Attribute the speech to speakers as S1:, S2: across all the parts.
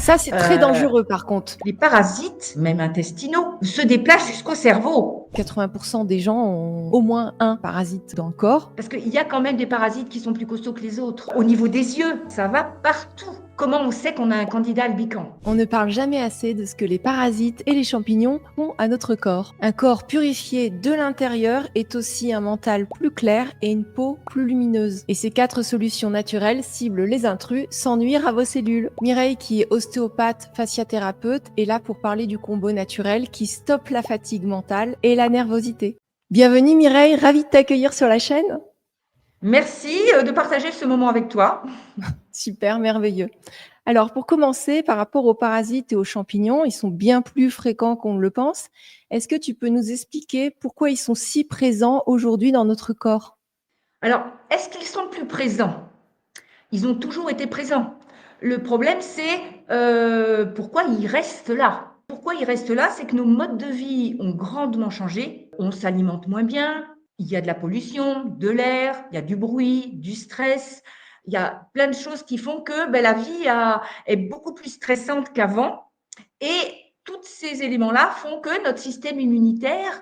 S1: Ça, c'est très
S2: Euh,
S1: dangereux par contre.
S2: les parasites, même intestinaux, se déplacent jusqu'au cerveau.
S1: 80% des gens ont au moins un parasite dans le corps.
S2: Parce qu'il y a quand même des parasites qui sont plus costauds que les autres. Au niveau des yeux, ça va partout. Comment on sait qu'on a un candidat albicans?
S1: On ne parle jamais assez de ce que les parasites et les champignons font à notre corps. Un corps purifié de l'intérieur est aussi un mental plus clair et une peau plus lumineuse. Et ces 4 solutions naturelles ciblent les intrus sans nuire à vos cellules. Mireille, qui est ostéopathe fasciathérapeute, est là pour parler du combo naturel qui stoppe la fatigue mentale et la nervosité. Bienvenue Mireille, ravie de t'accueillir sur la chaîne.
S2: Merci de partager ce moment avec toi.
S1: Super, merveilleux. Alors, pour commencer, par rapport aux parasites et aux champignons, ils sont bien plus fréquents qu'on ne le pense. Est-ce que tu peux nous expliquer pourquoi ils sont si présents aujourd'hui dans notre corps?
S2: Alors, est-ce qu'ils sont plus présents? Ils ont toujours été présents. Le problème, c'est pourquoi ils restent là. Pourquoi ils restent là? C'est que nos modes de vie ont grandement changé. On s'alimente moins bien, il y a de la pollution, de l'air, il y a du bruit, du stress. Il y a plein de choses qui font que la vie est beaucoup plus stressante qu'avant. Et tous ces éléments-là font que notre système immunitaire,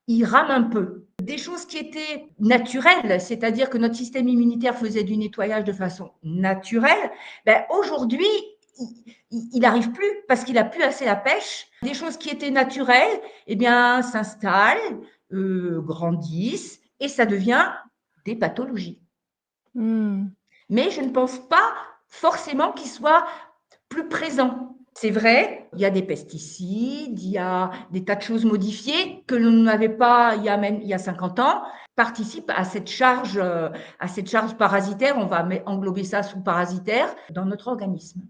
S2: il rame un peu. Des choses qui étaient naturelles, c'est-à-dire que notre système immunitaire faisait du nettoyage de façon naturelle, aujourd'hui, il n'arrive plus parce qu'il n'a plus assez la pêche. Des choses qui étaient naturelles, s'installent, grandissent et ça devient des pathologies. Mais je ne pense pas forcément qu'ils soient plus présents. C'est vrai, il y a des pesticides, il y a des tas de choses modifiées que l'on n'avait pas il y a 50 ans, participent à cette charge parasitaire, on va englober ça sous parasitaire, dans notre organisme.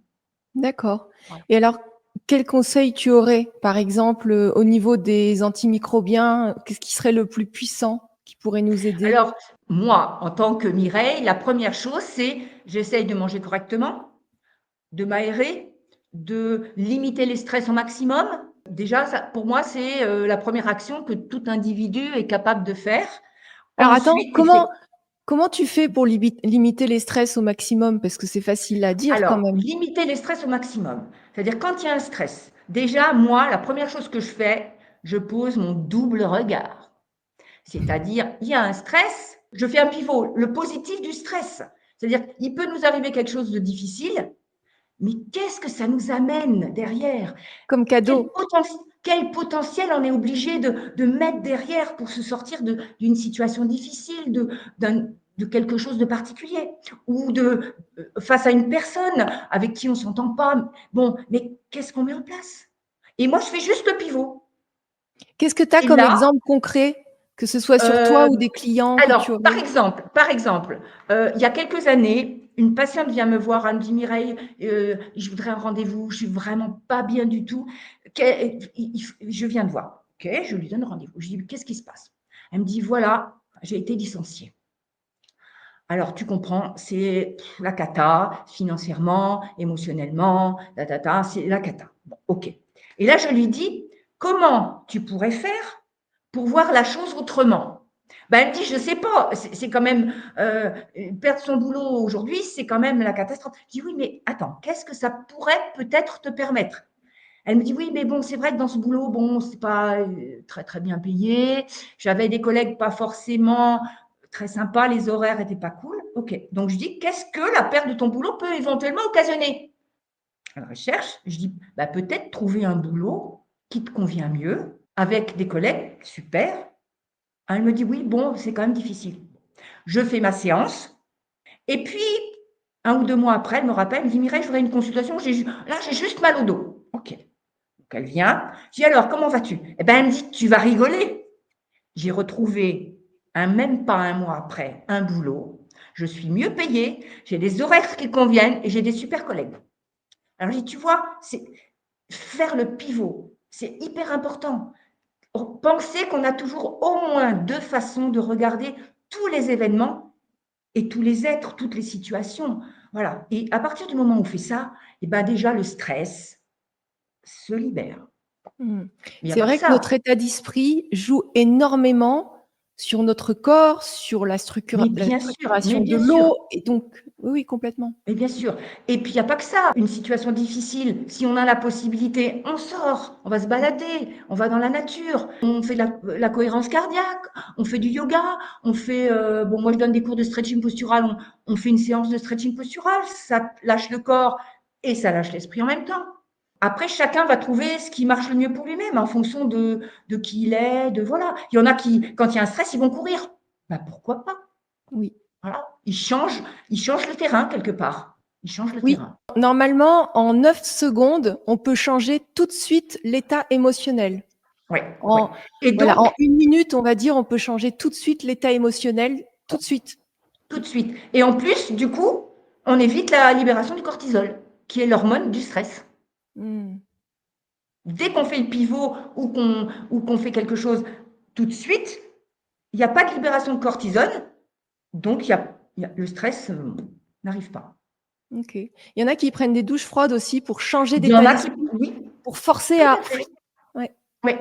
S1: D'accord.
S2: Voilà.
S1: Et alors, quels conseils tu aurais, par exemple, au niveau des antimicrobiens? Qu'est-ce qui serait le plus puissant qui pourrait nous aider?
S2: Alors, moi, en tant que Mireille, la première chose, c'est j'essaye de manger correctement, de m'aérer, de limiter les stress au maximum. Déjà, ça, pour moi, c'est la première action que tout individu est capable de faire.
S1: Alors attends,
S2: Ensuite,
S1: comment tu fais pour limiter les stress au maximum? Parce que c'est facile à dire quand
S2: alors,
S1: même.
S2: limiter les stress au maximum. C'est-à-dire, quand il y a un stress, déjà, moi, la première chose que je fais, je pose mon double regard. C'est-à-dire, il y a un stress, je fais un pivot, le positif du stress. C'est-à-dire, il peut nous arriver quelque chose de difficile, mais qu'est-ce que ça nous amène derrière?
S1: Comme
S2: Quel,
S1: cadeau.
S2: quel potentiel on est obligé de mettre derrière pour se sortir d'une situation difficile, de quelque chose de particulier, ou face à une personne avec qui on ne s'entend pas. Bon, mais qu'est-ce qu'on met en place? Et moi, je fais juste le pivot.
S1: Qu'est-ce que tu as
S2: Et
S1: comme
S2: là,
S1: exemple concret, que ce soit sur toi
S2: euh,
S1: ou des clients que tu
S2: alors,
S1: aurais?
S2: par exemple, il y a quelques années, une patiente vient me voir, elle me dit Mireille, je voudrais un rendez-vous, je suis vraiment pas bien du tout. Je viens de voir. Ok, je lui donne rendez-vous. Je dis qu'est-ce qui se passe? Elle me dit voilà, j'ai été licenciée. Alors, tu comprends, c'est la cata, financièrement, émotionnellement, c'est la cata. Bon, ok. Et là, je lui dis comment tu pourrais faire pour voir la chose autrement? Elle me dit, je ne sais pas, c'est quand même, perdre son boulot aujourd'hui, c'est quand même la catastrophe. Je dis, oui, mais attends, qu'est-ce que ça pourrait peut-être te permettre? Elle me dit, oui, mais bon, c'est vrai que dans ce boulot, bon, c'est pas très, très bien payé. J'avais des collègues pas forcément très sympas, les horaires étaient pas cool. Ok, donc je dis, qu'est-ce que la perte de ton boulot peut éventuellement occasionner? Elle recherche, je dis, peut-être trouver un boulot qui te convient mieux, avec des collègues, super. Elle me dit, oui, bon, c'est quand même difficile. Je fais ma séance, et puis, 1 ou 2 mois après, elle me rappelle, elle me dit, Mireille, je voudrais une consultation, là, j'ai juste mal au dos. Ok. Donc, elle vient, je dis, alors, comment vas-tu? Elle me dit, tu vas rigoler. J'ai retrouvé, même pas 1 mois après, un boulot. Je suis mieux payée, j'ai des horaires qui conviennent et j'ai des super collègues. Alors, je dis, tu vois, c'est faire le pivot, c'est hyper important. Penser qu'on a toujours au moins 2 façons de regarder tous les événements et tous les êtres, toutes les situations. Voilà. Et à partir du moment où on fait ça, déjà le stress se libère.
S1: Mmh.
S2: Mais il n'y a
S1: C'est
S2: pas que
S1: vrai que notre
S2: ça.
S1: état d'esprit joue énormément sur notre corps, sur la
S2: Mais bien sûr, mais
S1: structuration de
S2: bien sûr.
S1: l'eau et donc oui, oui, complètement.
S2: Mais bien sûr. Et puis, il n'y a pas que ça. Une situation difficile, si on a la possibilité, on sort, on va se balader, on va dans la nature, on fait la cohérence cardiaque, on fait du yoga, on fait, bon, moi je donne des cours de stretching postural, on fait une séance de stretching postural, ça lâche le corps et ça lâche l'esprit en même temps. Après, chacun va trouver ce qui marche le mieux pour lui-même en fonction de qui il est, de voilà. Il y en a qui, quand il y a un stress, ils vont courir. Ben, pourquoi pas?
S1: Oui.
S2: Voilà. Ils changent le terrain quelque part. Ils changent le
S1: Oui,
S2: terrain.
S1: normalement, en 9 secondes, on peut changer tout de suite l'état émotionnel.
S2: Oui, oui.
S1: En
S2: Et
S1: voilà, en
S2: donc,
S1: 1 minute, on va dire, on peut changer tout de suite l'état émotionnel, tout de suite.
S2: tout de suite. Et en plus, du coup, on évite la libération du cortisol, qui est l'hormone du stress.
S1: Mmh.
S2: Dès qu'on fait le pivot ou qu'on fait quelque chose tout de suite, il n'y a pas de libération de cortisol, donc le stress n'arrive pas.
S1: OK. Il y en a qui prennent des douches froides aussi pour changer
S2: Il y en
S1: d'état
S2: a qui,
S1: d'esprit,
S2: oui,
S1: pour forcer
S2: tout
S1: à
S2: à fait.
S1: ouais.
S2: Oui,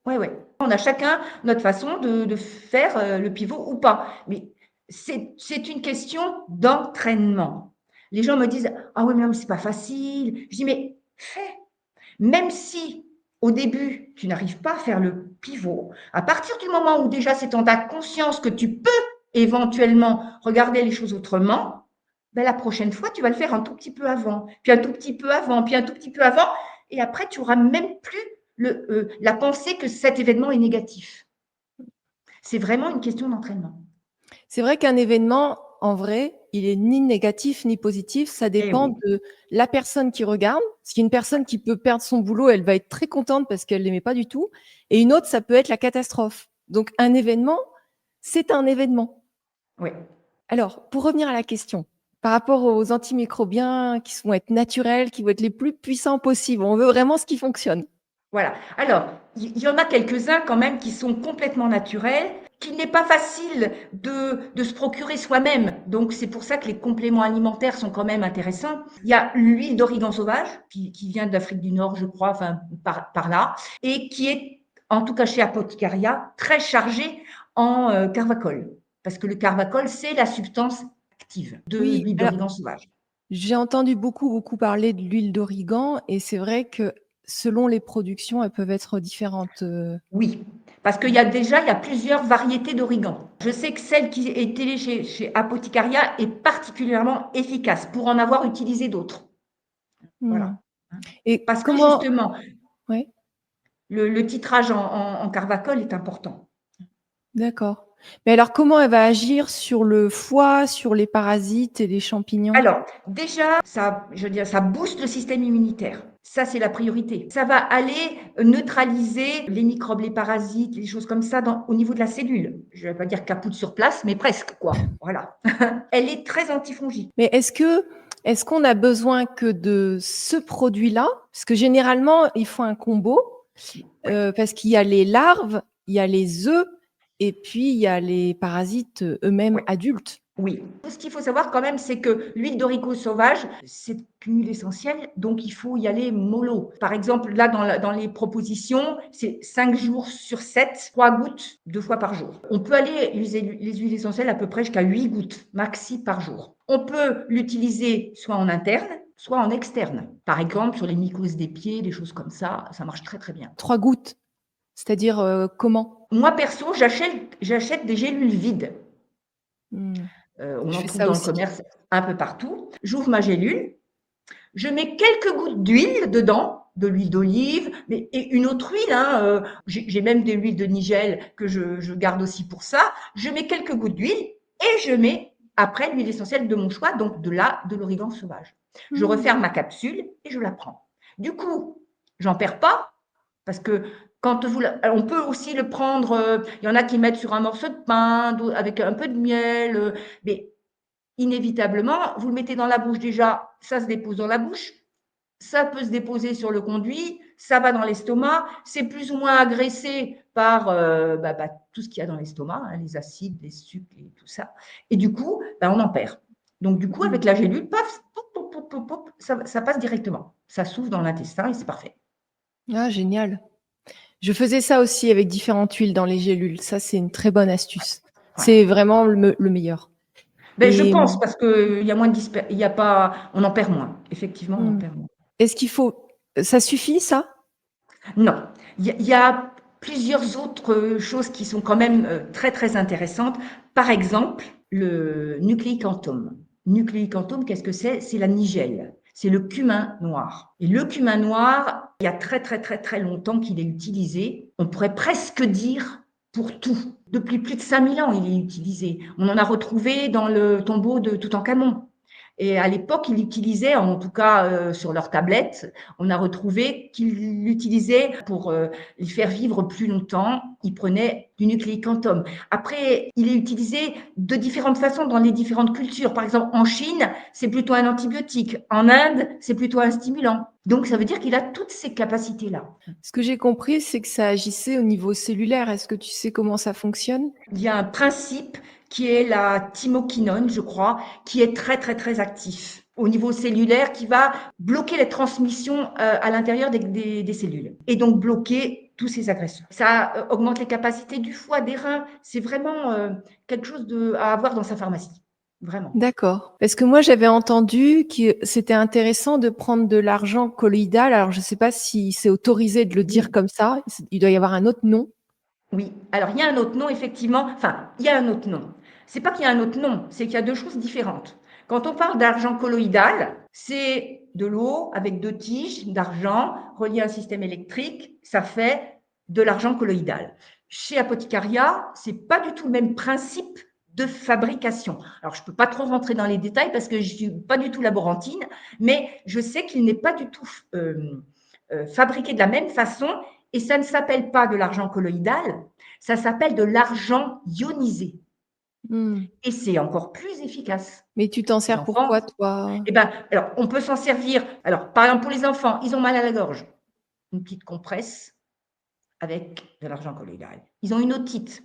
S2: oui, oui. On a chacun notre façon de faire le pivot ou pas. Mais c'est une question d'entraînement. Les gens me disent: «Ah oui, mais non, c'est pas facile». Je dis: «Mais fais». Même si au début, tu n'arrives pas à faire le pivot, à partir du moment où déjà c'est en ta conscience que tu peux éventuellement regarder les choses autrement, ben la prochaine fois, tu vas le faire un tout petit peu avant, puis un tout petit peu avant, puis un tout petit peu avant, et après, tu auras même plus la pensée que cet événement est négatif. C'est vraiment une question d'entraînement.
S1: C'est vrai qu'un événement, en vrai, il est ni négatif ni positif, ça
S2: Eh
S1: dépend
S2: oui,
S1: de la personne qui regarde. Parce qu'une personne qui peut perdre son boulot, elle va être très contente parce qu'elle l'aimait pas du tout et une autre, ça peut être la catastrophe. Donc un événement, c'est un événement.
S2: oui.
S1: Alors, pour revenir à la question, par rapport aux antimicrobiens qui vont être naturels, qui vont être les plus puissants possibles, on veut vraiment ce qui fonctionne.
S2: Voilà. Alors, il y en a quelques-uns quand même qui sont complètement naturels, qu'il n'est pas facile de se procurer soi-même. Donc, c'est pour ça que les compléments alimentaires sont quand même intéressants. Il y a l'huile d'origan sauvage, qui vient d'Afrique du Nord, je crois, enfin, par là, et qui est, en tout cas chez Apothecaria, très chargée en carvacol. Parce que le carvacol, c'est la substance active de
S1: Oui,
S2: l'huile
S1: alors
S2: d'origan sauvage.
S1: j'ai entendu beaucoup, beaucoup parler de l'huile d'origan et c'est vrai que selon les productions, elles peuvent être différentes.
S2: Oui, parce qu'il y a plusieurs variétés d'origan. Je sais que celle qui est étalée chez Apothecaria est particulièrement efficace pour en avoir utilisé d'autres.
S1: Mmh.
S2: Voilà.
S1: Et
S2: Parce que
S1: comment
S2: justement,
S1: ouais,
S2: le titrage en carvacol est important.
S1: d'accord. Mais alors comment elle va agir sur le foie, sur les parasites et les champignons?
S2: Alors, déjà, ça, je veux dire, ça booste le système immunitaire. Ça, c'est la priorité. Ça va aller neutraliser les microbes, les parasites, les choses comme ça au niveau de la cellule. Je ne vais pas dire capoute sur place, mais presque, quoi. Voilà. Elle est très antifongique.
S1: Mais est-ce qu'on a besoin que de ce produit-là? Parce que généralement, il faut un combo,
S2: Ouais.
S1: parce qu'il y a les larves, il y a les œufs et puis il y a les parasites, eux-mêmes
S2: Ouais.
S1: adultes.
S2: Oui. Ce qu'il faut savoir quand même, c'est que l'huile d'origo sauvage, c'est une huile essentielle, donc il faut y aller mollo. Par exemple, là, dans les propositions, c'est 5 jours sur 7, 3 gouttes, 2 fois par jour. On peut aller utiliser les huiles essentielles à peu près jusqu'à 8 gouttes maxi par jour. On peut l'utiliser soit en interne, soit en externe. Par exemple, sur les mycoses des pieds, des choses comme ça marche très très bien.
S1: 3 gouttes, c'est-à-dire, comment?
S2: Moi, perso, j'achète des gélules vides.
S1: Mmh.
S2: On
S1: Je
S2: en
S1: fais
S2: trouve
S1: ça
S2: dans le
S1: aussi.
S2: commerce un peu partout. J'ouvre ma gélule, je mets quelques gouttes d'huile dedans, de l'huile d'olive, mais et une autre huile, hein, j'ai même des huiles de nigel que je garde aussi pour ça. Je mets quelques gouttes d'huile et je mets après l'huile essentielle de mon choix, donc de l'origan sauvage. Je
S1: Mmh.
S2: referme ma capsule et je la prends. Du coup, j'en perds pas parce que quand on peut aussi le prendre, il y en a qui mettent sur un morceau de pain, avec un peu de miel, mais inévitablement, vous le mettez dans la bouche déjà, ça se dépose dans la bouche, ça peut se déposer sur le conduit, ça va dans l'estomac, c'est plus ou moins agressé par tout ce qu'il y a dans l'estomac, hein, les acides, les sucres et tout ça. Et du coup, on en perd. Donc du coup,
S1: Mmh.
S2: avec la gélule, paf, pop, pop, pop, pop, ça passe directement. Ça s'ouvre dans l'intestin et c'est parfait.
S1: Ah génial. Je faisais ça aussi avec différentes huiles dans les gélules. Ça, c'est une très bonne astuce.
S2: Ouais.
S1: C'est vraiment le meilleur.
S2: Je
S1: Et
S2: pense parce qu'il y a moins de il y a pas, on en perd moins. Effectivement, on en
S1: mmh,
S2: perd moins.
S1: est-ce qu'il faut ça suffit ça?
S2: Non, il y a plusieurs autres choses qui sont quand même très très intéressantes. Par exemple, le nucléicanthum. Nucléicanthum, qu'est-ce que c'est? C'est la nigelle. C'est le cumin noir. Et le cumin noir, il y a très très très très longtemps qu'il est utilisé. On pourrait presque dire pour tout. Depuis plus de 5000 ans, il est utilisé. On en a retrouvé dans le tombeau de Toutankhamon. Et à l'époque, ils l'utilisaient, en tout cas sur leur tablette, on a retrouvé qu'ils l'utilisaient pour les faire vivre plus longtemps. Ils prenaient du nucléicanthum. Après, il est utilisé de différentes façons dans les différentes cultures. Par exemple, en Chine, c'est plutôt un antibiotique. En Inde, c'est plutôt un stimulant. Donc, ça veut dire qu'il a toutes ces capacités-là.
S1: Ce que j'ai compris, c'est que ça agissait au niveau cellulaire. Est-ce que tu sais comment ça fonctionne?
S2: Il y a un principe qui est la thymoquinone, je crois, qui est très, très, très actif au niveau cellulaire, qui va bloquer les transmissions à l'intérieur des cellules et donc bloquer tous ces agresseurs. Ça augmente les capacités du foie, des reins. C'est vraiment quelque chose à avoir dans sa pharmacie. Vraiment.
S1: D'accord. Parce que moi, j'avais entendu que c'était intéressant de prendre de l'argent colloïdal. Alors, je ne sais pas si c'est autorisé de le dire
S2: Oui.
S1: comme ça. Il doit y avoir un autre nom.
S2: Oui, alors il y a un autre nom, effectivement. Enfin, il y a un autre nom. C'est pas qu'il y a un autre nom, c'est qu'il y a deux choses différentes. Quand on parle d'argent colloïdal, c'est de l'eau avec deux tiges d'argent reliées à un système électrique. Ça fait de l'argent colloïdal. Chez Apothecaria, c'est pas du tout le même principe de fabrication. Alors, je peux pas trop rentrer dans les détails parce que je suis pas du tout laborantine, mais je sais qu'il n'est pas du tout fabriqué de la même façon et ça ne s'appelle pas de l'argent colloïdal, ça s'appelle de l'argent ionisé.
S1: Hmm.
S2: Et c'est encore plus efficace.
S1: Mais tu t'en
S2: Les
S1: sers pour
S2: enfants,
S1: quoi, toi?
S2: alors, on peut s'en servir. Alors, par exemple, pour les enfants, ils ont mal à la gorge. Une petite compresse avec de l'argent colloïdal. Ils ont une otite,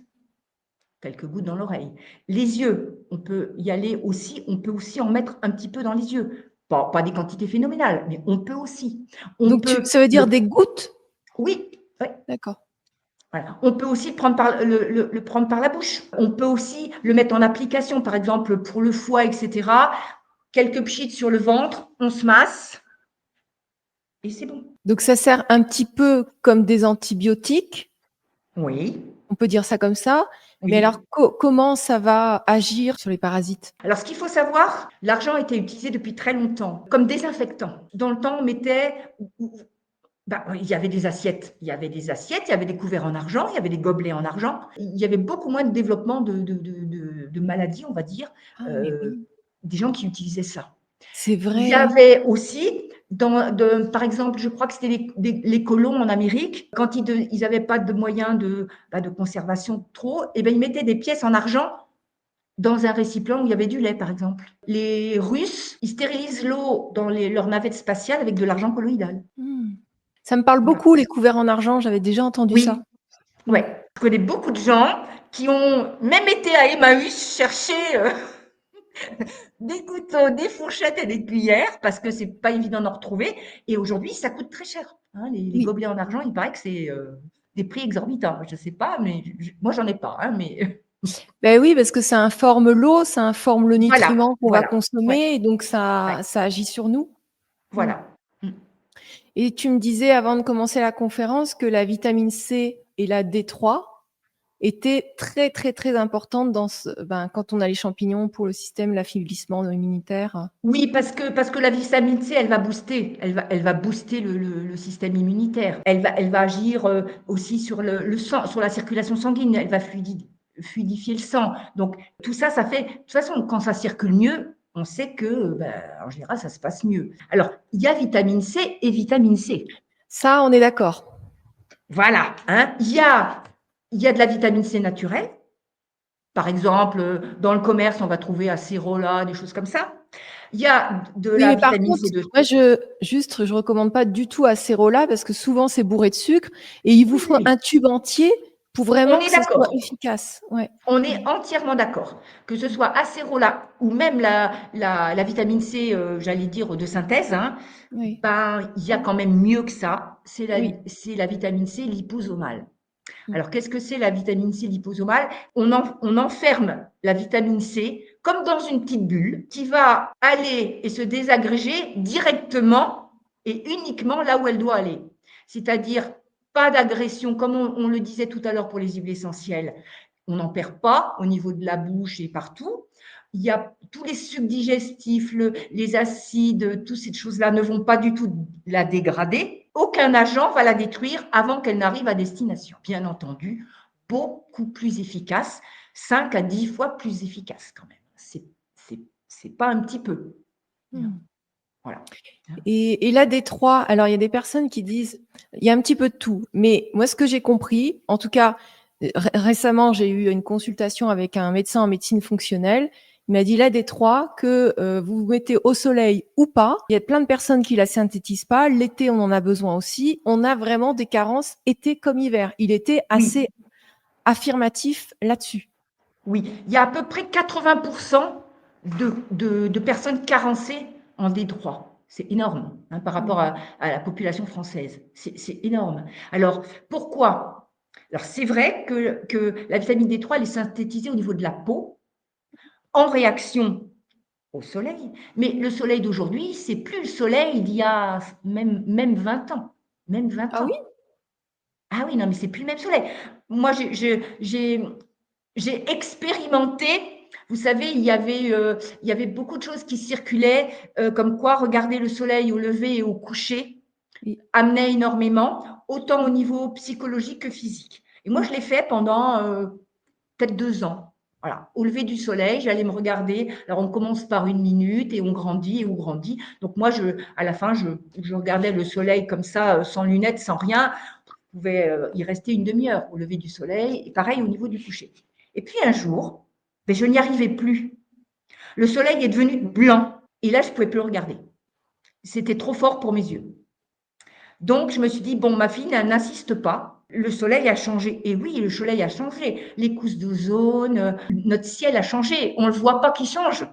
S2: quelques gouttes dans l'oreille. Les yeux, on peut y aller aussi, on peut aussi en mettre un petit peu dans les yeux. Pas des quantités phénoménales, mais on peut aussi. On
S1: Donc,
S2: peut
S1: ça veut dire des gouttes?
S2: Oui, oui.
S1: D'accord.
S2: Voilà. On peut aussi le prendre par la bouche. On peut aussi le mettre en application, par exemple pour le foie, etc. Quelques pchites sur le ventre, on se masse et c'est bon.
S1: Donc, ça sert un petit peu comme des antibiotiques.
S2: Oui,
S1: On peut dire ça comme ça. Mais
S2: oui.
S1: alors, comment ça va agir sur les parasites?
S2: Alors, ce qu'il faut savoir, l'argent a été utilisé depuis très longtemps comme désinfectant. Dans le temps, on mettait il y avait des assiettes, il y avait des couverts en argent, il y avait des gobelets en argent. Il y avait beaucoup moins de développement de maladies, on va dire,
S1: Ah, mais
S2: euh,
S1: oui,
S2: des gens qui utilisaient ça.
S1: c'est
S2: Il y
S1: vrai.
S2: avait aussi, par exemple, je crois que c'était les colons en Amérique, quand ils n'avaient pas de moyens de conservation trop, et ben, ils mettaient des pièces en argent dans un récipient où il y avait du lait, par exemple. Les Russes, ils stérilisent l'eau dans leurs navettes spatiales avec de l'argent colloïdal.
S1: Hmm. Ça me parle
S2: Voilà.
S1: beaucoup, les couverts en argent. J'avais déjà entendu ça.
S2: Oui,
S1: Hmm.
S2: ouais. Je connais beaucoup de gens qui ont même été à Emmaüs chercher des couteaux, des fourchettes et des cuillères parce que c'est pas évident d'en retrouver. Et aujourd'hui, ça coûte très cher. Hein, les
S1: Oui.
S2: gobelets en argent, il paraît que c'est des prix exorbitants. Je sais pas, mais moi, j'en ai pas. Hein, mais
S1: Ben oui, parce que ça informe l'eau, ça informe le
S2: voilà,
S1: nutriment qu'on va
S2: voilà. Ouais,
S1: consommer, et donc
S2: ouais,
S1: ça agit sur nous. Hmm.
S2: voilà. Mm.
S1: Et tu me disais avant de commencer la conférence que la vitamine C et la D3 étaient très, très, très importantes quand on a les champignons pour le système, l'affaiblissement immunitaire.
S2: Oui, parce que la vitamine C, elle va booster le système immunitaire. Elle va agir aussi sur le sang, sur la circulation sanguine. Elle va fluidifier le sang. Donc tout ça, ça fait. De toute façon, quand ça circule mieux, on sait que, en général, ça se passe mieux. Alors, il y a vitamine C et vitamine C.
S1: Ça, on est d'accord.
S2: Voilà. Hein. Il y a de la vitamine C naturelle. Par exemple, dans le commerce, on va trouver Acerola, des choses comme ça. Il y a de
S1: Oui,
S2: la
S1: mais par
S2: vitamine
S1: contre,
S2: C de
S1: moi, je recommande pas du tout Acerola parce que souvent c'est bourré de sucre et ils vous
S2: Oui,
S1: font
S2: oui,
S1: un tube entier pour
S2: On
S1: vraiment
S2: est
S1: que ça soit
S2: d'accord.
S1: efficace. Ouais.
S2: On
S1: Mmh.
S2: est entièrement d'accord. Que ce soit acérola ou même la vitamine C, j'allais dire de synthèse, hein,
S1: Oui.
S2: ben, il y a quand même mieux que ça.
S1: Oui.
S2: C'est la vitamine C liposomale.
S1: Mmh.
S2: Alors, qu'est-ce que c'est la vitamine C liposomale? On enferme la vitamine C comme dans une petite bulle qui va aller et se désagréger directement et uniquement là où elle doit aller. C'est-à-dire pas d'agression, comme on le disait tout à l'heure pour les huiles essentielles. On n'en perd pas au niveau de la bouche et partout. Il y a tous les sucs digestifs, les acides, toutes ces choses-là ne vont pas du tout la dégrader. Aucun agent va la détruire avant qu'elle n'arrive à destination. Bien entendu, beaucoup plus efficace, 5 à 10 fois plus efficace quand même. C'est pas un petit peu.
S1: Mmh.
S2: Voilà.
S1: Et là, des 3, alors il y a des personnes qui disent il y a un petit peu de tout. Mais moi, ce que j'ai compris, en tout cas, récemment, j'ai eu une consultation avec un médecin en médecine fonctionnelle. Il m'a dit là, des 3, que vous vous mettez au soleil ou pas. Il y a plein de personnes qui la synthétisent pas. L'été, on en a besoin aussi. On a vraiment des carences été comme hiver. Il était
S2: Oui,
S1: assez affirmatif là-dessus.
S2: oui. Il y a à peu près 80% de personnes carencées en D3. C'est énorme hein, par rapport
S1: Mmh.
S2: à la population française. C'est énorme. Alors, pourquoi? Alors, c'est vrai que la vitamine D3, elle est synthétisée au niveau de la peau en réaction au soleil. Mais le soleil d'aujourd'hui, c'est plus le soleil d'il y a même 20 ans. Même 20
S1: Ah oui?
S2: ans. Ah oui, non, mais c'est plus le même soleil. Moi, j'ai expérimenté. Vous savez, il y avait beaucoup de choses qui circulaient, comme quoi regarder le soleil au lever et au coucher
S1: Oui.
S2: amenait énormément, autant au niveau psychologique que physique. Et moi,
S1: Mmh.
S2: je l'ai fait pendant peut-être 2 ans. Voilà, au lever du soleil, j'allais me regarder. Alors, on commence par 1 minute et on grandit et on grandit. Donc, moi, à la fin, je regardais le soleil comme ça, sans lunettes, sans rien. Il pouvait y rester une demi-heure au lever du soleil, et pareil au niveau du coucher. Et puis un jour, ben, je n'y arrivais plus. Le soleil est devenu blanc, et là, je ne pouvais plus le regarder. C'était trop fort pour mes yeux. Donc, je me suis dit, bon, ma fille, n'insiste pas. Le soleil a changé. Et oui, le soleil a changé. Les couches d'ozone, notre ciel a changé. On ne le voit pas qu'il change.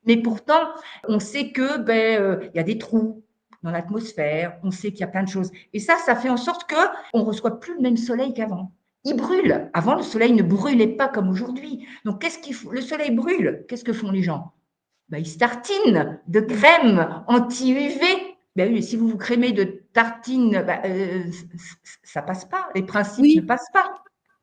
S2: Mais pourtant, on sait que y a des trous dans l'atmosphère, on sait qu'il y a plein de choses. Et ça fait en sorte que on reçoit plus le même soleil qu'avant. Il brûle. Avant, le soleil ne brûlait pas comme aujourd'hui. Donc, qu'est-ce qu'il faut? Le soleil brûle. Qu'est-ce que font les gens? Ben, ils se tartinent de
S1: Mmh.
S2: crème anti-UV. Ben oui, si vous vous crémez de tartines, ça passe pas. Les principes ne
S1: Oui.
S2: passent pas.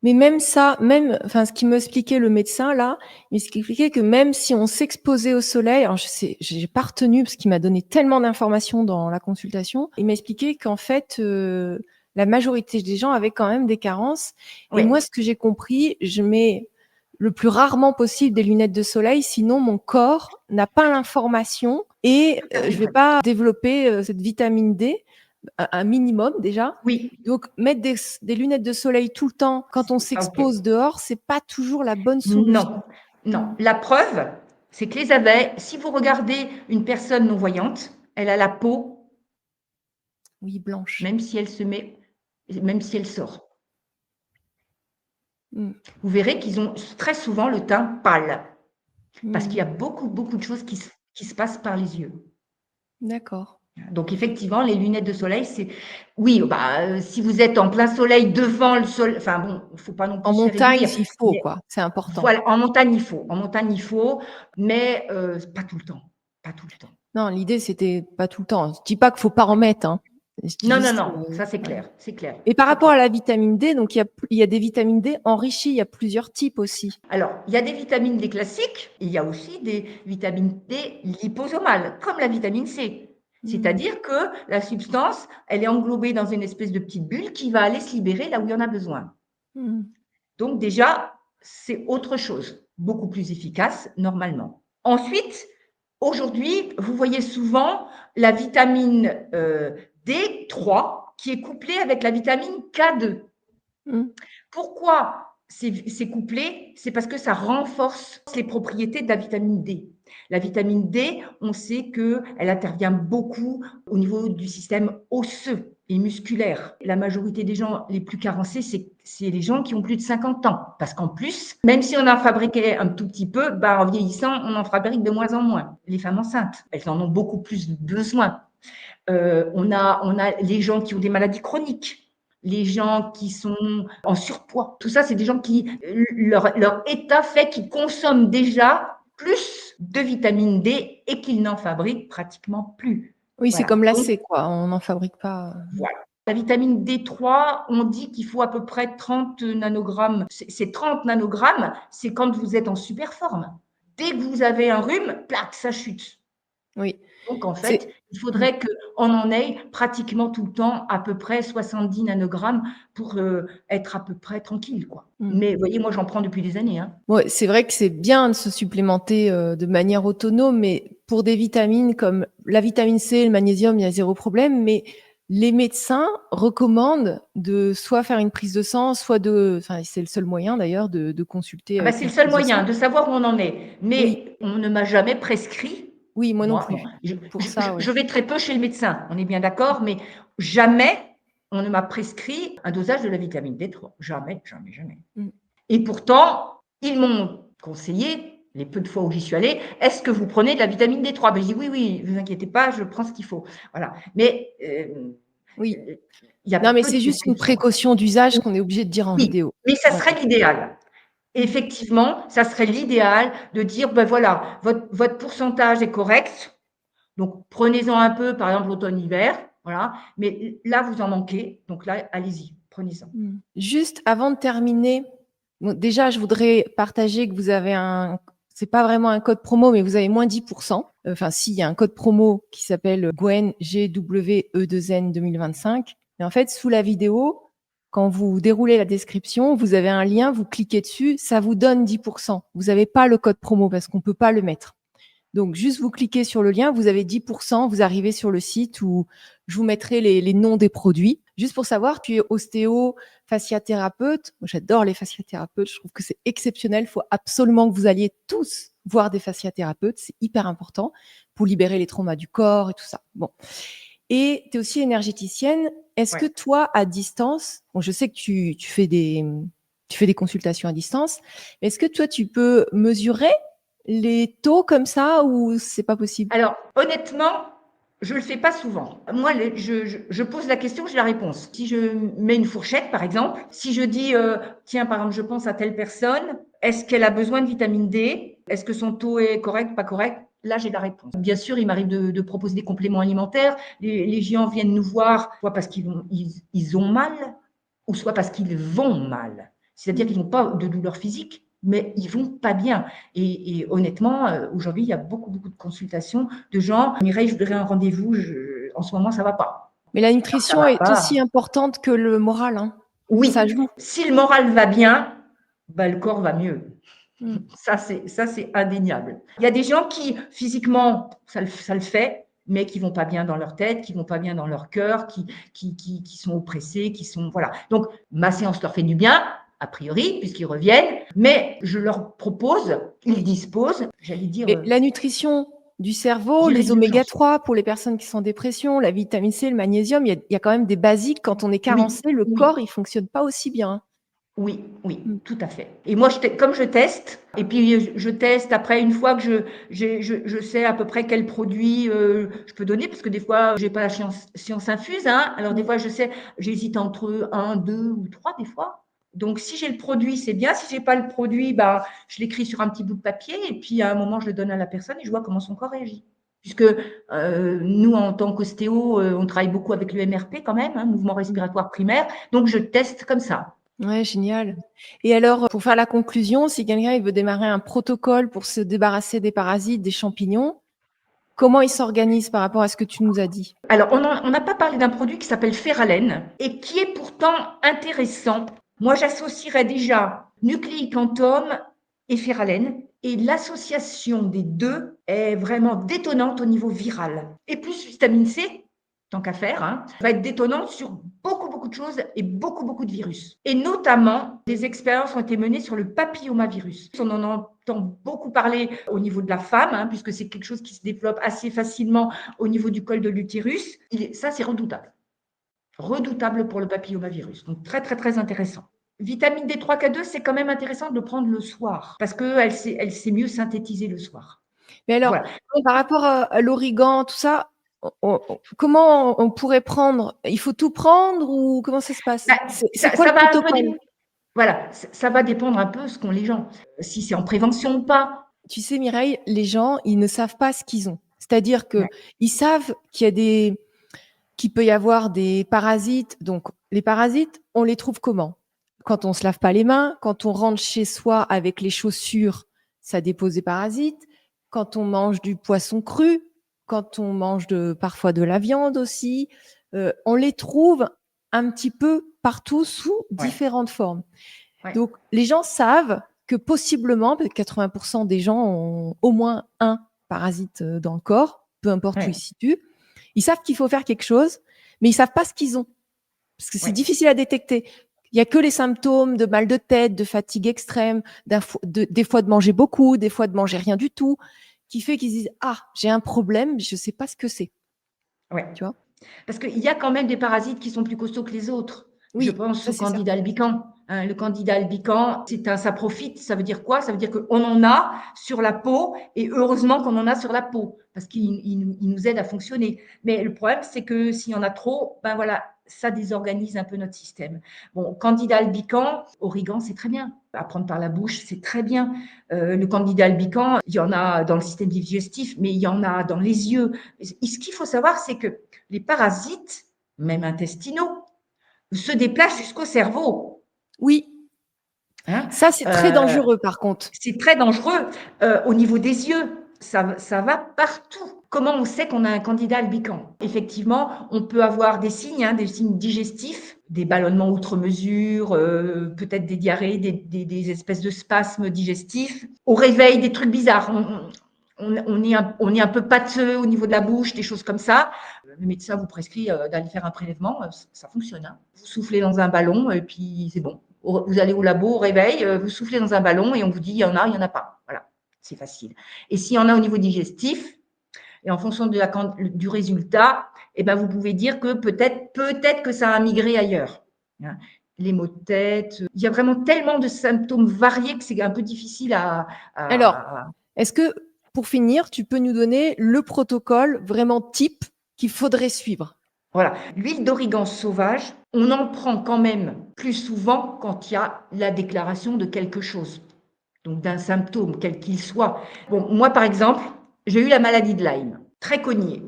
S1: Mais même ça, même, enfin, ce qui m'expliquait le médecin là, il m'expliquait que même si on s'exposait au soleil, alors je sais, j'ai pas retenu parce qu'il m'a donné tellement d'informations dans la consultation. Il m'a expliqué qu'en fait, la majorité des gens avaient quand même des carences. Et
S2: Oui,
S1: moi, ce que j'ai compris, je mets le plus rarement possible des lunettes de soleil, sinon mon corps n'a pas l'information et
S2: tout à fait
S1: je vais
S2: vrai.
S1: pas développer cette vitamine D, un minimum déjà.
S2: Oui,
S1: Donc, mettre des lunettes de soleil tout le temps quand on
S2: c'est pas OK.
S1: s'expose dehors, c'est pas toujours la bonne solution.
S2: Non, non.
S1: Mmh.
S2: La preuve, c'est que les abeilles, si vous regardez une personne non-voyante, elle a la peau,
S1: Oui, blanche.
S2: même si elle se met, même si elle sort.
S1: Mmh.
S2: Vous verrez qu'ils ont très souvent le teint pâle, parce qu'il y
S1: Mmh.
S2: a beaucoup de choses qui se passent par les yeux.
S1: D'accord.
S2: Donc effectivement, les lunettes de soleil, c'est oui, si vous êtes en plein soleil devant le soleil, enfin bon, il faut pas non
S1: En
S2: plus se faire
S1: montagne,
S2: éblouir,
S1: s'il faut,
S2: mais
S1: quoi, c'est important.
S2: voilà, en montagne il faut, mais pas tout le temps, pas tout le temps.
S1: Non, l'idée, c'était pas tout le temps. Je dis pas qu'il faut pas en mettre, hein. Je dis
S2: Non, non,
S1: juste,
S2: non, ça
S1: ouais.
S2: c'est clair,
S1: Et par
S2: c'est
S1: rapport
S2: clair.
S1: à la vitamine D, donc il y a des vitamines D enrichies, il y a plusieurs types aussi.
S2: Alors, il y a des vitamines D classiques, il y a aussi des vitamines D liposomales, comme la vitamine C.
S1: Mmh.
S2: C'est-à-dire que la substance, elle est englobée dans une espèce de petite bulle qui va aller se libérer là où il y en a besoin.
S1: Mmh.
S2: Donc déjà, c'est autre chose, beaucoup plus efficace normalement. Ensuite, aujourd'hui, vous voyez souvent la vitamine D3 qui est couplée avec la vitamine K2.
S1: Mmh.
S2: Pourquoi c'est couplé? C'est parce que ça renforce les propriétés de la vitamine D. La vitamine D, on sait qu'elle intervient beaucoup au niveau du système osseux. et musculaire. La majorité des gens les plus carencés, c'est les gens qui ont plus de 50 ans. Parce qu'en plus, même si on en fabriquait un tout petit peu, en vieillissant, on en fabrique de moins en moins. Les femmes enceintes, elles en ont beaucoup plus besoin. On a les gens qui ont des maladies chroniques, les gens qui sont en surpoids. Tout ça, c'est des gens qui, leur état fait qu'ils consomment déjà plus de vitamine D et qu'ils n'en fabriquent pratiquement plus.
S1: Oui, c'est
S2: Voilà.
S1: comme
S2: Donc,
S1: lacet, quoi. On n'en fabrique pas.
S2: voilà. La vitamine D3, on dit qu'il faut à peu près 30 nanogrammes. C'est 30 nanogrammes, c'est quand vous êtes en super forme. Dès que vous avez un rhume, plaque, ça chute.
S1: Oui.
S2: Donc, en
S1: C'est...
S2: fait, il faudrait qu'on en ait pratiquement tout le temps à peu près 70 nanogrammes pour être à peu près tranquille, quoi. Mais vous voyez, moi, j'en prends depuis des années. Hein.
S1: Ouais, c'est vrai que c'est bien de se supplémenter de manière autonome, mais pour des vitamines comme la vitamine C, le magnésium, il y a zéro problème. Mais les médecins recommandent de soit faire une prise de sang, soit enfin, c'est le seul moyen d'ailleurs de consulter avec
S2: C'est
S1: une
S2: le seul
S1: prise de
S2: moyen
S1: sang.
S2: de savoir où on en est.
S1: Oui,
S2: Mais on ne m'a jamais prescrit.
S1: oui, moi non
S2: Moi,
S1: plus.
S2: non.
S1: Pour ça, ouais.
S2: Je vais très peu chez le médecin, on est bien d'accord, mais jamais on ne m'a prescrit un dosage de la vitamine D3. Jamais, jamais, jamais. Et pourtant, ils m'ont conseillé, les peu de fois où j'y suis allée, est-ce que vous prenez de la vitamine D3 ? Je dis oui, oui, ne vous inquiétez pas, je prends ce qu'il faut. Voilà. Mais
S1: Oui.
S2: il y a
S1: Non, mais
S2: peu de
S1: c'est juste une
S2: prescriptions.
S1: précaution d'usage qu'on est obligé de dire en
S2: Oui,
S1: vidéo.
S2: mais ça
S1: Voilà.
S2: serait l'idéal. Effectivement, ça serait l'idéal de dire, voilà, votre pourcentage est correct, donc prenez-en un peu, par exemple, automne-hiver, voilà, mais là, vous en manquez, donc là, allez-y, prenez-en.
S1: Juste avant de terminer, déjà, je voudrais partager que vous avez c'est pas vraiment un code promo, mais vous avez moins 10%. Enfin, si, il y a un code promo qui s'appelle Gwen, GWE2N 2025. Et en fait, sous la vidéo, quand vous déroulez la description, vous avez un lien, vous cliquez dessus, ça vous donne 10%. Vous n'avez pas le code promo parce qu'on peut pas le mettre. Donc, juste vous cliquez sur le lien, vous avez 10%, vous arrivez sur le site où je vous mettrai les noms des produits. Juste pour savoir, tu es ostéo, fasciathérapeute. Moi, j'adore les fasciathérapeutes, je trouve que c'est exceptionnel. Il faut absolument que vous alliez tous voir des fasciathérapeutes, c'est hyper important pour libérer les traumas du corps et tout ça. Bon. Et tu es aussi énergéticienne. Est-ce que toi, à distance, bon, je sais que tu fais des consultations à distance, mais est-ce que toi, tu peux mesurer les taux comme ça ou c'est pas possible?
S2: Alors, honnêtement, je le fais pas souvent. Moi, je pose la question, j'ai la réponse. Si je mets une fourchette, par exemple, si je dis, tiens, par exemple, je pense à telle personne, est-ce qu'elle a besoin de vitamine D? Est-ce que son taux est correct, pas correct? Là, j'ai la réponse. Bien sûr, il m'arrive de proposer des compléments alimentaires. Les gens viennent nous voir, soit parce ils ont mal, ou soit parce qu'ils vont mal. C'est-à-dire qu'ils n'ont pas de douleur physique, mais ils vont pas bien. Et honnêtement, aujourd'hui, il y a beaucoup, beaucoup de consultations de gens. Mireille, je voudrais un rendez-vous. En ce moment, ça va pas.
S1: Mais la
S2: Alors, ça
S1: nutrition
S2: va
S1: est aussi
S2: pas.
S1: importante que le moral, hein. Ça
S2: Oui,
S1: joue.
S2: si le moral va bien, le corps va mieux.
S1: Mm.
S2: Ça, c'est indéniable. Il y a des gens qui, physiquement, ça le fait, mais qui vont pas bien dans leur tête, qui vont pas bien dans leur cœur, qui sont oppressés, qui sont, voilà. Donc, ma séance leur fait du bien, a priori, puisqu'ils reviennent, mais je leur propose, ils disposent, j'allais dire,
S1: Et la nutrition du cerveau,
S2: j'irai
S1: les oméga
S2: d'urgence.
S1: 3 pour les personnes qui sont en dépression, la vitamine C, le magnésium, il y a quand même des basiques. Quand on est
S2: Oui,
S1: carencé, le
S2: oui.
S1: corps, il fonctionne pas aussi bien.
S2: Oui, oui,
S1: Mm.
S2: tout à fait. Et moi, comme je teste, et puis je teste après, une fois que je sais à peu près quel produit je peux donner, parce que des fois, j'ai pas la science infuse, hein. Alors des
S1: Mm.
S2: fois, je sais, j'hésite entre un, deux ou trois des fois. Donc, si j'ai le produit, c'est bien. Si j'ai pas le produit, je l'écris sur un petit bout de papier, et puis à un moment, je le donne à la personne et je vois comment son corps réagit. Puisque nous, en tant qu'ostéo, on travaille beaucoup avec le MRP quand même, hein, mouvement respiratoire primaire. Donc, je teste comme ça.
S1: Ouais, génial. Et alors, pour faire la conclusion, si quelqu'un il veut démarrer un protocole pour se débarrasser des parasites, des champignons, comment il s'organise par rapport à ce que tu nous as dit?
S2: Alors, on n'a pas parlé d'un produit qui s'appelle Ferralen et qui est pourtant intéressant. Moi, j'associerais déjà Nucleic Quantum et Ferralen. Et l'association des deux est vraiment détonnante au niveau viral. Et plus vitamine C, tant qu'à faire, hein, va être détonnante sur beaucoup, beaucoup de choses et beaucoup, beaucoup de virus. Et notamment, des expériences ont été menées sur le papillomavirus. On en entend beaucoup parler au niveau de la femme, hein, puisque c'est quelque chose qui se développe assez facilement au niveau du col de l'utérus. Ça, c'est redoutable. redoutable pour le papillomavirus. Donc, très, très, très intéressant. Vitamine D3K2, c'est quand même intéressant de le prendre le soir parce qu'elle elle sait mieux synthétiser le soir.
S1: Mais alors,
S2: Voilà. Donc,
S1: par rapport à l'origan, tout ça, comment on pourrait prendre? Il faut tout prendre ou comment ça se passe?
S2: bah,
S1: C'est quoi
S2: ça
S1: le
S2: va un peu
S1: protocole?
S2: voilà, ça va dépendre un peu ce qu'ont les gens. Si c'est en prévention ou pas.
S1: Tu sais, Mireille, les gens, ils ne savent pas ce qu'ils ont. C'est-à-dire que
S2: Ouais,
S1: ils savent qu'il peut y avoir des parasites. Donc, les parasites, on les trouve comment? Quand on se lave pas les mains, quand on rentre chez soi avec les chaussures, ça dépose des parasites. Quand on mange du poisson cru, quand on mange parfois de la viande aussi, on les trouve un petit peu partout sous
S2: ouais,
S1: différentes formes.
S2: ouais,
S1: Donc, les gens savent que possiblement, 80% des gens ont au moins un parasite dans le corps, peu importe où il
S2: ouais,
S1: se situe. Ils savent qu'il faut faire quelque chose, mais ils savent pas ce qu'ils ont. Parce que c'est
S2: ouais.
S1: difficile à détecter. Il y a que les symptômes de mal de tête, de fatigue extrême, des fois de manger beaucoup, des fois de manger rien du tout, qui fait qu'ils disent, ah, j'ai un problème, je sais pas ce que c'est.
S2: Ouais.
S1: Tu vois?
S2: Parce qu'il y a quand même des parasites qui sont plus costauds que les autres. Je
S1: Oui,
S2: pense
S1: ça
S2: au
S1: c'est
S2: Candida
S1: certain.
S2: albicans. Hein. Le Candida albicans, ça profite. Ça veut dire quoi? Ça veut dire qu'on en a sur la peau et heureusement qu'on en a sur la peau parce qu'il nous aide à fonctionner. Mais le problème, c'est que s'il y en a trop, ben voilà, ça désorganise un peu notre système. Bon, Candida albicans, origan, c'est très bien. À prendre par la bouche, c'est très bien. Le Candida albicans, il y en a dans le système digestif, mais il y en a dans les yeux. Et ce qu'il faut savoir, c'est que les parasites, même intestinaux, se déplacent jusqu'au cerveau.
S1: Oui,
S2: Hein.
S1: ça c'est très
S2: Euh,
S1: dangereux par contre.
S2: c'est très dangereux au niveau des yeux. Ça va partout. Comment on sait qu'on a un candidat albicans? Effectivement, on peut avoir des signes digestifs, des ballonnements outre mesure, peut-être des diarrhées, des espèces de spasmes digestifs. Au réveil, des trucs bizarres. On est un peu pâteux au niveau de la bouche, des choses comme ça. Le médecin vous prescrit d'aller faire un prélèvement, ça fonctionne. Hein. Vous soufflez dans un ballon et puis c'est bon. Vous allez au labo, au réveil, vous soufflez dans un ballon et on vous dit il y en a, il n'y en a pas. Voilà, c'est facile. Et s'il y en a au niveau digestif, et en fonction du résultat, eh ben, vous pouvez dire que peut-être que ça a migré ailleurs. Hein. Les maux de tête, il y a vraiment tellement de symptômes variés que c'est un peu difficile
S1: Alors,
S2: à...
S1: est-ce que, pour finir, tu peux nous donner le protocole vraiment type qu'il faudrait suivre?
S2: Voilà. L'huile d'origan sauvage, on en prend quand même plus souvent quand il y a la déclaration de quelque chose, donc d'un symptôme, quel qu'il soit. Bon, moi, par exemple, j'ai eu la maladie de Lyme, très cognée,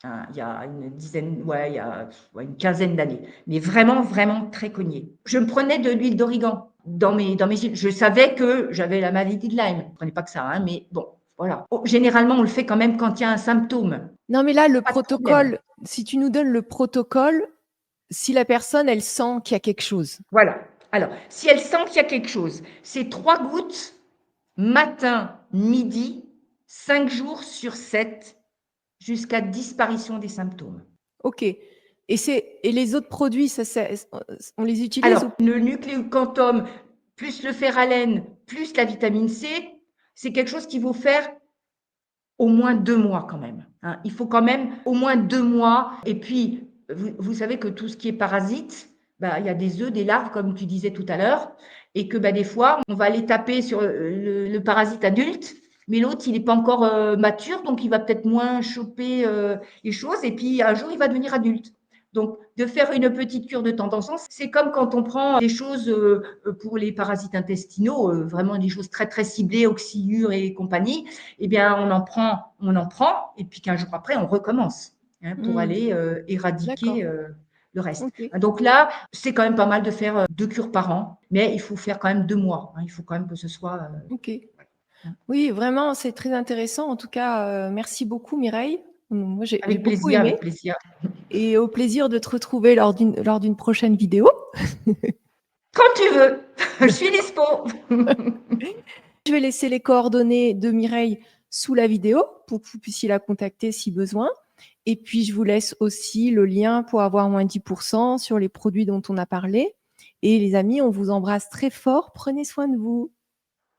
S2: hein, il y a une dizaine, ouais, il y a une quinzaine d'années, mais vraiment, vraiment très cognée. Je me prenais de l'huile d'origan dans mes huiles. Je savais que j'avais la maladie de Lyme. Je ne prenais pas que ça, hein, mais bon, voilà. Oh, généralement, on le fait quand même quand il y a un symptôme.
S1: Non, mais là, le
S2: Pas de problème.
S1: protocole, si tu nous donnes le protocole, si la personne, elle sent qu'il y a quelque chose.
S2: Voilà. Alors, si elle sent qu'il y a quelque chose, c'est 3 gouttes matin, midi, 5 jours sur 7, jusqu'à disparition des symptômes.
S1: Ok. Et les autres produits, on les utilise
S2: Alors,
S1: ou
S2: le nucléocanthum, plus le fer-alène, plus la vitamine C, c'est quelque chose qu'il faut faire au moins 2 mois quand même. Hein. Il faut quand même au moins 2 mois. Et puis, vous savez que tout ce qui est parasite, bah, il y a des œufs, des larves, comme tu disais tout à l'heure, et que bah, des fois, on va aller taper sur le parasite adulte, mais l'autre, il n'est pas encore mature, donc il va peut-être moins choper les choses, et puis un jour, il va devenir adulte. Donc, de faire une petite cure de temps en temps, c'est comme quand on prend des choses pour les parasites intestinaux, vraiment des choses très, très ciblées, oxyure et compagnie. Eh bien, on en prend, et puis 15 jours après, on recommence hein, pour
S1: Hmm,
S2: aller éradiquer
S1: d'accord.
S2: le reste.
S1: Ok.
S2: Donc là, c'est quand même pas mal de faire 2 cures par an, mais il faut faire quand même 2 mois. Hein, il faut quand même que ce soit.
S1: Ok. Oui, vraiment, c'est très intéressant. En tout cas, merci beaucoup, Mireille. Moi, j'ai
S2: Avec
S1: beaucoup
S2: plaisir,
S1: aimé.
S2: avec plaisir.
S1: Et au plaisir de te retrouver lors d'une prochaine vidéo.
S2: Quand tu veux, je suis dispo.
S1: Je vais laisser les coordonnées de Mireille sous la vidéo pour que vous puissiez la contacter si besoin. Et puis, je vous laisse aussi le lien pour avoir moins 10% sur les produits dont on a parlé. Et les amis, on vous embrasse très fort. Prenez soin de vous.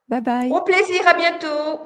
S1: Bye bye.
S2: Au plaisir, à bientôt.